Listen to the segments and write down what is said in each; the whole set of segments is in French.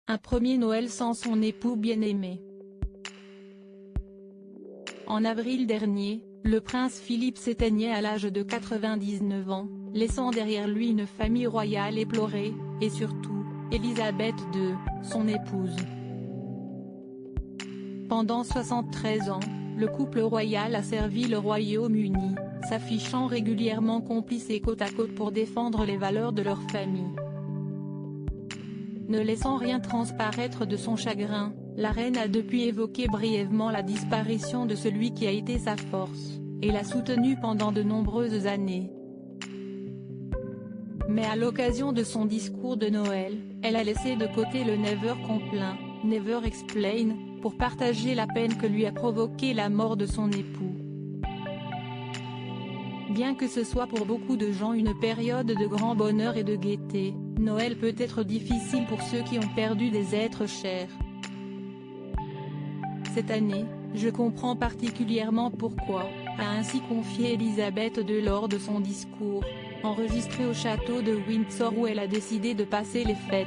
un premier Noël sans son époux bien-aimé. En avril dernier, le prince Philippe s'éteignait à l'âge de 99 ans, laissant derrière lui une famille royale éplorée, et surtout, Élisabeth II, son épouse. Pendant 73 ans, le couple royal a servi le Royaume-Uni, s'affichant régulièrement complices et côte à côte pour défendre les valeurs de leur famille. Ne laissant rien transparaître de son chagrin, la reine a depuis évoqué brièvement la disparition de celui qui a été sa force, et l'a soutenu pendant de nombreuses années. Mais à l'occasion de son discours de Noël, elle a laissé de côté le Never Complain, Never Explain, pour partager la peine que lui a provoquée la mort de son époux. Bien que ce soit pour beaucoup de gens une période de grand bonheur et de gaieté, Noël peut être difficile pour ceux qui ont perdu des êtres chers. Cette année, je comprends particulièrement pourquoi, a ainsi confié Élisabeth II lors de son discours, enregistré au château de Windsor où elle a décidé de passer les fêtes.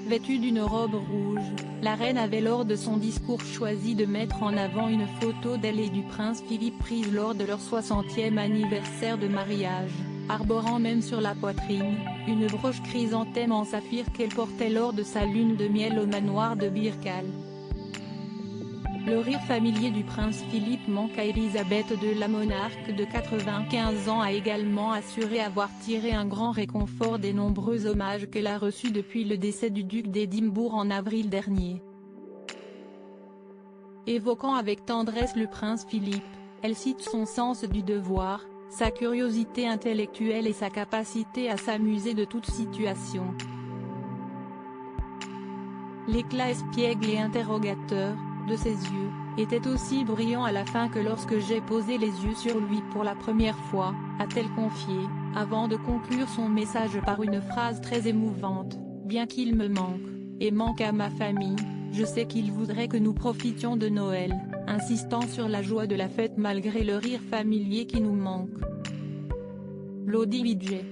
Vêtue d'une robe rouge, la reine avait lors de son discours choisi de mettre en avant une photo d'elle et du prince Philippe prise lors de leur 60e anniversaire de mariage, arborant même sur la poitrine, une broche chrysanthème en saphir qu'elle portait lors de sa lune de miel au manoir de Birkall. Le rire familier du prince Philippe manque à Élisabeth II. La monarque de 95 ans a également assuré avoir tiré un grand réconfort des nombreux hommages qu'elle a reçus depuis le décès du duc d'Édimbourg en avril dernier. Évoquant avec tendresse le prince Philippe, elle cite son sens du devoir, sa curiosité intellectuelle et sa capacité à s'amuser de toute situation. L'éclat espiègle et interrogateur de ses yeux, était aussi brillant à la fin que lorsque j'ai posé les yeux sur lui pour la première fois, a-t-elle confié, avant de conclure son message par une phrase très émouvante, « Bien qu'il me manque, et manque à ma famille, je sais qu'il voudrait que nous profitions de Noël », insistant sur la joie de la fête malgré le rire familier qui nous manque. Lodi Vijay.